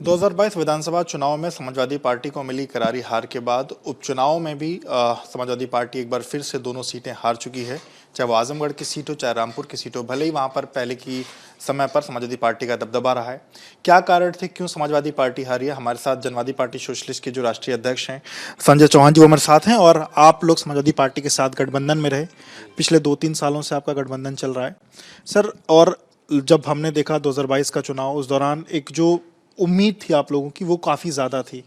2022 विधानसभा चुनाव में समाजवादी पार्टी को मिली करारी हार के बाद उपचुनाव में भी समाजवादी पार्टी एक बार फिर से दोनों सीटें हार चुकी है। चाहे वो आजमगढ़ की सीट हो, चाहे रामपुर की सीट हो, भले ही वहां पर पहले की समय पर समाजवादी पार्टी का दबदबा रहा है। क्या कारण थे, क्यों समाजवादी पार्टी हारी है? हमारे साथ जनवादी पार्टी सोशलिस्ट के जो राष्ट्रीय अध्यक्ष हैं संजय चौहान जी, वो हमारे साथ हैं। और आप लोग समाजवादी पार्टी के साथ गठबंधन में रहे, पिछले 2-3 सालों से आपका गठबंधन चल रहा है सर। और जब हमने देखा 2022 का चुनाव, उस दौरान एक जो उम्मीद थी आप लोगों की वो काफ़ी ज़्यादा थी,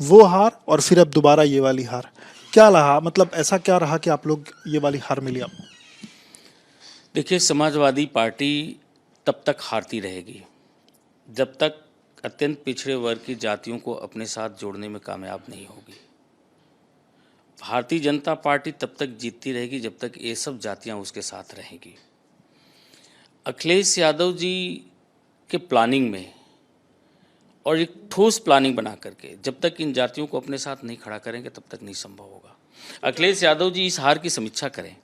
वो हार, और फिर अब दोबारा ये वाली हार। क्या रहा, मतलब ऐसा क्या रहा कि आप लोग ये वाली हार मिली आपको? देखिए, समाजवादी पार्टी तब तक हारती रहेगी जब तक अत्यंत पिछड़े वर्ग की जातियों को अपने साथ जोड़ने में कामयाब नहीं होगी। भारतीय जनता पार्टी तब तक जीतती रहेगी जब तक ये सब जातियां उसके साथ रहेंगी। अखिलेश यादव जी के प्लानिंग में और एक ठोस प्लानिंग बना करके जब तक इन जातियों को अपने साथ नहीं खड़ा करेंगे तब तक नहीं संभव होगा। अखिलेश यादव जी इस हार की समीक्षा करें,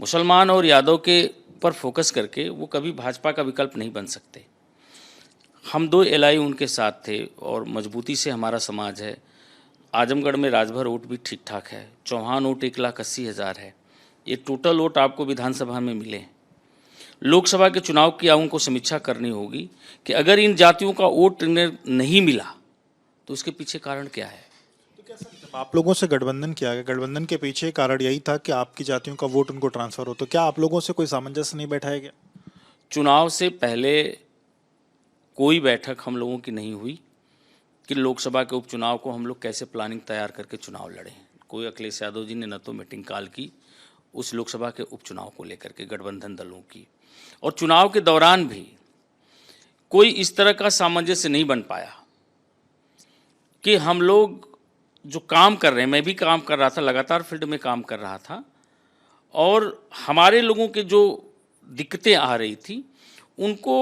मुसलमान और यादव के पर फोकस करके वो कभी भाजपा का विकल्प नहीं बन सकते। हम 2 एलआई उनके साथ थे और मजबूती से हमारा समाज है। आजमगढ़ में राजभर वोट भी ठीक ठाक है, चौहान वोट 1,80,000 है। ये टोटल वोट आपको विधानसभा में मिले। लोकसभा के चुनाव की उनको समीक्षा करनी होगी कि अगर इन जातियों का वोट नहीं मिला तो उसके पीछे कारण क्या है। तो क्या सर, जब आप लोगों से गठबंधन किया गया, गठबंधन के पीछे कारण यही था कि आपकी जातियों का वोट उनको ट्रांसफर हो, तो क्या आप लोगों से कोई सामंजस्य नहीं बैठाया गया? चुनाव से पहले कोई बैठक हम लोगों की नहीं हुई कि लोकसभा के उपचुनाव को हम लोग कैसे प्लानिंग तैयार करके चुनाव लड़ें। कोई अखिलेश यादव जी ने न तो मीटिंग कॉल की उस लोकसभा के उपचुनाव को लेकर के गठबंधन दलों की, और चुनाव के दौरान भी कोई इस तरह का सामंजस्य नहीं बन पाया कि हम लोग जो काम कर रहे हैं, मैं भी काम कर रहा था, लगातार फील्ड में काम कर रहा था, और हमारे लोगों के जो दिक्कतें आ रही थी उनको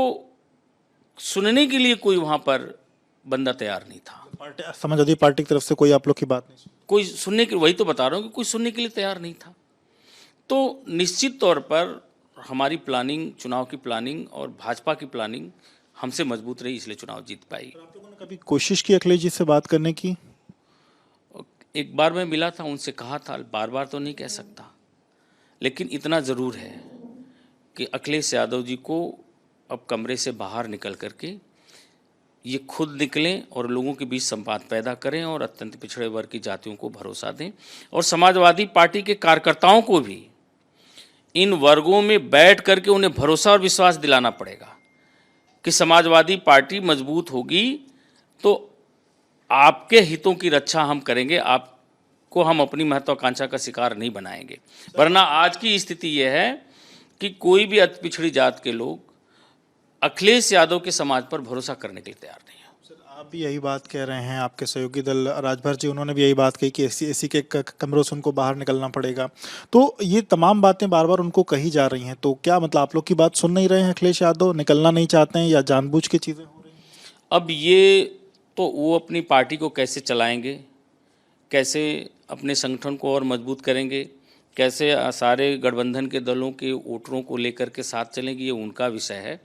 सुनने के लिए कोई वहाँ पर बंदा तैयार नहीं था। समाजवादी पार्टी की तरफ से कोई आप लोग की बात नहीं सुनी? कोई सुनने के, वही तो बता रहा हूँ कि कोई सुनने के लिए तैयार नहीं था। तो निश्चित तौर पर हमारी प्लानिंग, चुनाव की प्लानिंग और भाजपा की प्लानिंग हमसे मजबूत रही, इसलिए चुनाव जीत पाई। आप लोगों ने कभी कोशिश की अखिलेश जी से बात करने की? एक बार मैं मिला था, उनसे कहा था, बार बार तो नहीं कह सकता, लेकिन इतना ज़रूर है कि अखिलेश यादव जी को अब कमरे से बाहर निकल करके ये खुद निकलें और लोगों के बीच संवाद पैदा करें और अत्यंत पिछड़े वर्ग की जातियों को भरोसा दें। और समाजवादी पार्टी के कार्यकर्ताओं को भी इन वर्गों में बैठ करके उन्हें भरोसा और विश्वास दिलाना पड़ेगा कि समाजवादी पार्टी मजबूत होगी तो आपके हितों की रक्षा हम करेंगे, आपको हम अपनी महत्वाकांक्षा का शिकार नहीं बनाएंगे। वरना आज की स्थिति यह है कि कोई भी अति पिछड़ी जात के लोग अखिलेश यादव के समाज पर भरोसा करने के लिए तैयार नहीं है। सर, आप भी यही बात कह रहे हैं, आपके सहयोगी दल राजभर जी, उन्होंने भी यही बात कही कि एसी के कमरों से उनको बाहर निकलना पड़ेगा। तो ये तमाम बातें बार बार उनको कही जा रही हैं, तो क्या मतलब आप लोग की बात सुन नहीं रहे हैं अखिलेश यादव, निकलना नहीं चाहते हैं, या जानबूझ के चीज़ें हो रही हैं? अब ये तो वो अपनी पार्टी को कैसे चलाएंगे, कैसे अपने संगठन को और मजबूत करेंगे, कैसे सारे गठबंधन के दलों के वोटरों को लेकर के साथ चलेंगे, ये उनका विषय है।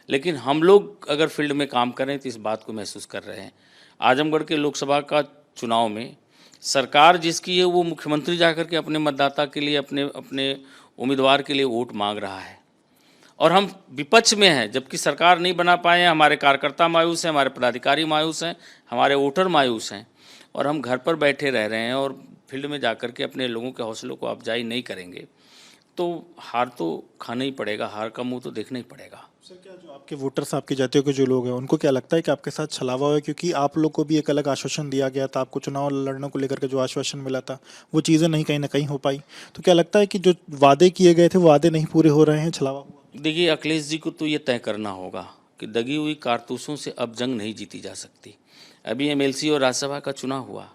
लेकिन हम लोग अगर फील्ड में काम करें तो इस बात को महसूस कर रहे हैं। आजमगढ़ के लोकसभा का चुनाव में सरकार जिसकी है वो मुख्यमंत्री जाकर के अपने मतदाता के लिए, अपने उम्मीदवार के लिए वोट मांग रहा है, और हम विपक्ष में हैं, जबकि सरकार नहीं बना पाए हैं। हमारे कार्यकर्ता मायूस हैं, हमारे पदाधिकारी मायूस हैं, हमारे वोटर मायूस हैं, और हम घर पर बैठे रह रहे हैं और फील्ड में जाकर के अपने लोगों के हौसलों को अफजाई नहीं करेंगे तो हार तो खाना ही पड़ेगा, हार का मुंह तो देखना ही पड़ेगा। सर, क्या जो आपके वोटर्स, आपकी जातियों के जो लोग हैं, उनको क्या लगता है कि आपके साथ छलावा हुआ है? क्योंकि आप लोग को भी एक अलग आश्वासन दिया गया था, आपको चुनाव लड़ने को लेकर के जो आश्वासन मिला था वो चीज़ें नहीं कहीं ना कहीं हो पाई, तो क्या लगता है कि जो वादे किए गए थे वो वादे नहीं पूरे हो रहे हैं, छलावा हुआ? देखिए, अखिलेश जी को तो ये तय करना होगा कि दगी हुई कारतूसों से अब जंग नहीं जीती जा सकती। अभी एमएलसी और राज्यसभा का चुनाव हुआ,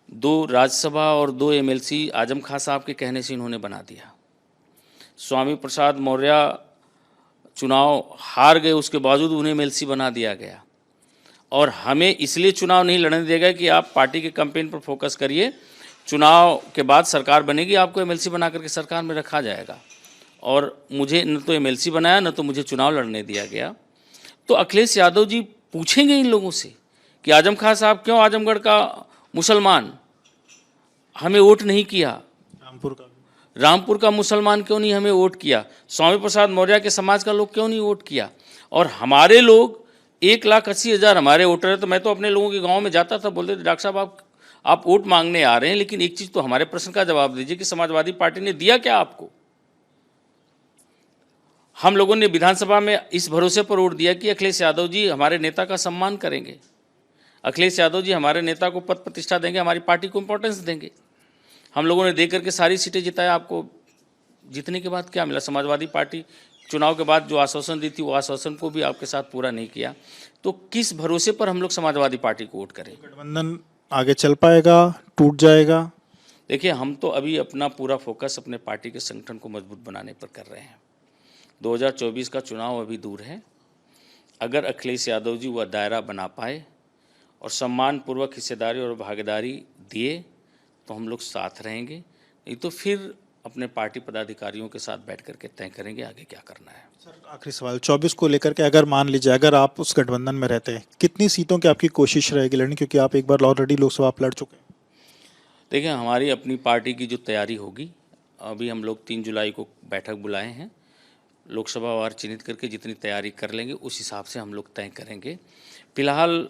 2 राज्यसभा और 2 एमएलसी आजम खां साहब के कहने से इन्होंने बना दिया। स्वामी प्रसाद मौर्य चुनाव हार गए, उसके बावजूद उन्हें एमएलसी बना दिया गया, और हमें इसलिए चुनाव नहीं लड़ने दिया गया कि आप पार्टी के कैंपेन पर फोकस करिए, चुनाव के बाद सरकार बनेगी, आपको एमएलसी बना करके सरकार में रखा जाएगा। और मुझे न तो एमएलसी बनाया, न तो मुझे चुनाव लड़ने दिया गया। तो अखिलेश यादव जी पूछेंगे इन लोगों से कि आजम खान साहब क्यों आजमगढ़ का मुसलमान हमें वोट नहीं किया, रामपुर का मुसलमान क्यों नहीं हमें वोट किया, स्वामी प्रसाद मौर्य के समाज का लोग क्यों नहीं वोट किया, और हमारे लोग 1,80,000 हमारे वोटर हैं। तो मैं तो अपने लोगों के गांव में जाता था, बोलते थे डॉक्टर साहब आप वोट मांगने आ रहे हैं, लेकिन एक चीज़ तो हमारे प्रश्न का जवाब दीजिए कि समाजवादी पार्टी ने दिया क्या आपको। हम लोगों ने विधानसभा में इस भरोसे पर वोट दिया कि अखिलेश यादव जी हमारे नेता का सम्मान करेंगे, अखिलेश यादव जी हमारे नेता को पद प्रतिष्ठा देंगे, हमारी पार्टी को इंपॉर्टेंस देंगे। हम लोगों ने दे करके सारी सीटें जिताया। आपको जीतने के बाद क्या मिला? समाजवादी पार्टी चुनाव के बाद जो आश्वासन दी थी वो आश्वासन को भी आपके साथ पूरा नहीं किया। तो किस भरोसे पर हम लोग समाजवादी पार्टी को वोट करें? गठबंधन आगे चल पाएगा, टूट जाएगा? देखिए, हम तो अभी अपना पूरा फोकस अपने पार्टी के संगठन को मजबूत बनाने पर कर रहे हैं। 2024 का चुनाव अभी दूर है। अगर अखिलेश यादव जी वह दायरा बना पाए और सम्मानपूर्वक हिस्सेदारी और भागीदारी दिए तो हम लोग साथ रहेंगे, नहीं तो फिर अपने पार्टी पदाधिकारियों के साथ बैठ करके तय करेंगे आगे क्या करना है। सर, आखिरी सवाल 24 को लेकर के, अगर मान लीजिए अगर आप उस गठबंधन में रहते हैं, कितनी सीटों की आपकी कोशिश रहेगी लड़ने, क्योंकि आप एक बार ऑलरेडी लोकसभा आप लड़ चुके हैं? देखिए, हमारी अपनी पार्टी की जो तैयारी होगी, अभी हम लोग 3 जुलाई को बैठक बुलाए हैं, लोकसभा वार चिन्हित करके जितनी तैयारी कर लेंगे उस हिसाब से हम लोग तय करेंगे। फिलहाल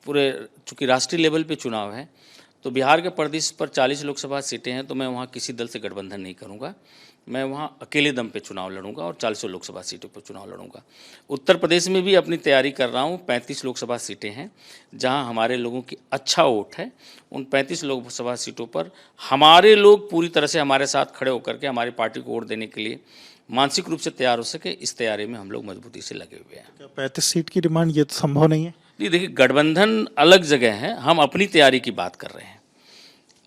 पूरे चूँकि राष्ट्रीय लेवल पे चुनाव है, तो बिहार के प्रदेश पर 40 लोकसभा सीटें हैं, तो मैं वहाँ किसी दल से गठबंधन नहीं करूँगा। मैं वहाँ अकेले दम पे चुनाव लड़ूंगा और 40 लोकसभा सीटों पर चुनाव लड़ूंगा। उत्तर प्रदेश में भी अपनी तैयारी कर रहा हूँ। 35 लोकसभा सीटें हैं जहाँ हमारे लोगों की अच्छा वोट है। उन 35 लोकसभा सीटों पर हमारे लोग पूरी तरह से हमारे साथ खड़े होकर के हमारी पार्टी को वोट देने के लिए मानसिक रूप से तैयार हो सके, इस तैयारी में हम लोग मजबूती से लगे हुए हैं। क्या 35 सीट की डिमांड ये तो संभव नहीं है? जी देखिए, गठबंधन अलग जगह है, हम अपनी तैयारी की बात कर रहे हैं।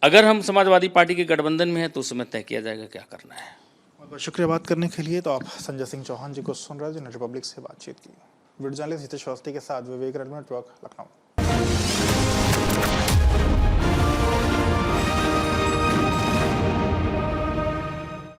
अगर हम समाजवादी पार्टी के गठबंधन में हैं तो उस समय तय किया जाएगा क्या करना है। बहुत बहुत शुक्रिया बात करने के लिए। तो आप संजय सिंह चौहान जी को सुन रहे हैं जिन्होंने रिपब्लिक से बातचीत की। वीडियो जर्नलिस्ट हितेश अवस्थी के साथ विवेक रेड नेटवर्क, लखनऊ।